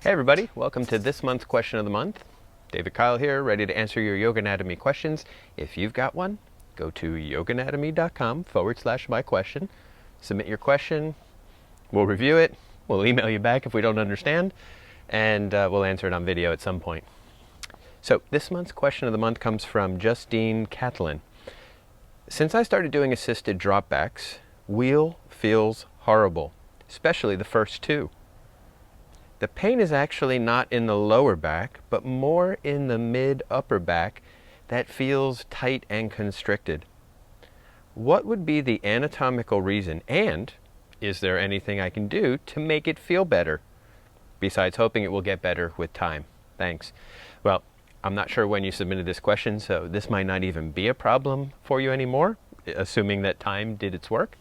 Hey everybody, welcome to this month's question of the month. David Keil here, ready to answer your yoga anatomy questions. If you've got one, go to yogaanatomy.com/my question. Submit your question, we'll review it, we'll email you back if we don't understand, and we'll answer it on video at some point. So this month's question of the month comes from Justine Catlin. Since I started doing assisted dropbacks, wheel feels horrible, especially the first two. The pain is actually not in the lower back, but more in the mid-upper back that feels tight and constricted. What would be the anatomical reason, and is there anything I can do to make it feel better, besides hoping it will get better with time? Thanks. Well, I'm not sure when you submitted this question, so this might not even be a problem for you anymore, assuming that time did its work.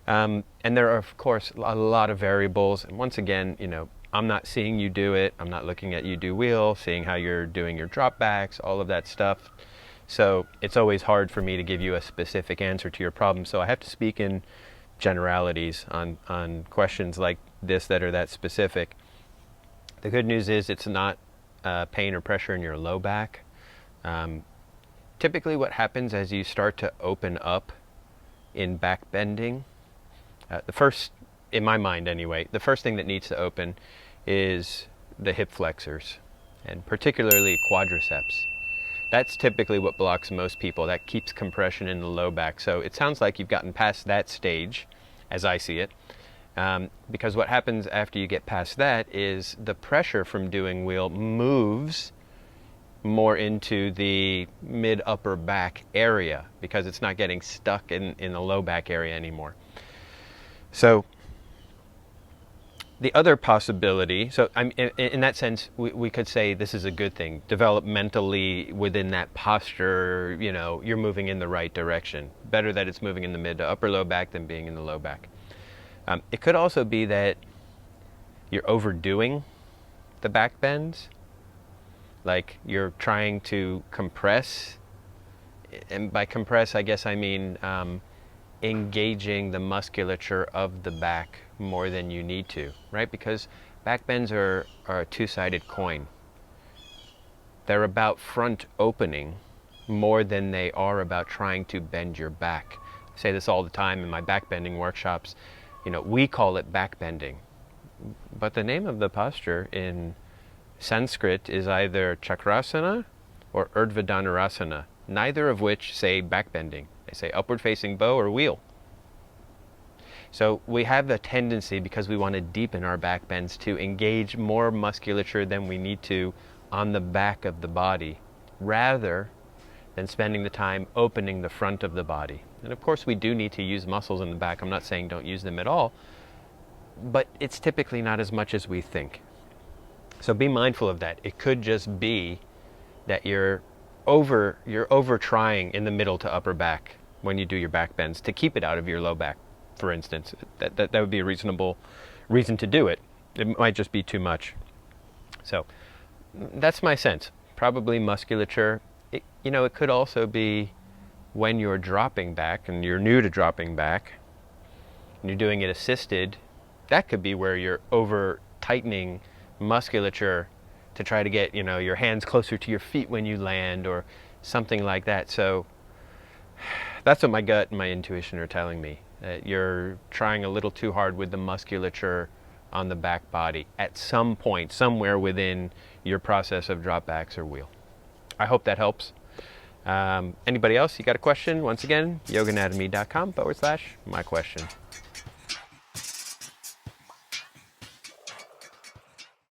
And there are, of course, a lot of variables. And once again, I'm not seeing you do it. I'm not looking at you do wheel, seeing how you're doing your drop backs, all of that stuff. So it's always hard for me to give you a specific answer to your problem. So I have to speak in generalities on questions like this that are that specific. The good news is it's not pain or pressure in your low back. Typically what happens as you start to open up in back bending, in my mind anyway, the first thing that needs to open is the hip flexors, and particularly quadriceps. That's typically what blocks most people. That keeps compression in the low back. So it sounds like you've gotten past that stage, as I see it, because what happens after you get past that is the pressure from doing wheel moves more into the mid-upper back area because it's not getting stuck in the low back area anymore. So the other possibility, so in that sense, we could say this is a good thing. Developmentally, within that posture, you're moving in the right direction. Better that it's moving in the mid to upper low back than being in the low back. It could also be that you're overdoing the back bends. Like you're trying to compress. And by compress, I guess I mean engaging the musculature of the back more than you need to, right? Because back bends are a two-sided coin. They're about front opening more than they are about trying to bend your back. I say this all the time in my back bending workshops. We call it back bending, but the name of the posture in Sanskrit is either Chakrasana or Urdhva Dhanurasana, neither of which say back bending. They say upward facing bow or wheel. So we have a tendency, because we want to deepen our back bends, to engage more musculature than we need to on the back of the body, rather than spending the time opening the front of the body. And of course we do need to use muscles in the back. I'm not saying don't use them at all, but it's typically not as much as we think. So be mindful of that. It could just be that you're over trying in the middle to upper back when you do your back bends to keep it out of your low back, for instance. That would be a reasonable reason to do it. It might just be too much. So that's my sense. Probably musculature. It could also be when you're dropping back and you're new to dropping back and you're doing it assisted. That could be where you're over tightening musculature to try to get your hands closer to your feet when you land or something like that. So that's what my gut and my intuition are telling me, that you're trying a little too hard with the musculature on the back body at some point, somewhere within your process of drop backs or wheel. I hope that helps. Anybody else, you got a question? Once again, yogaanatomy.com/my question.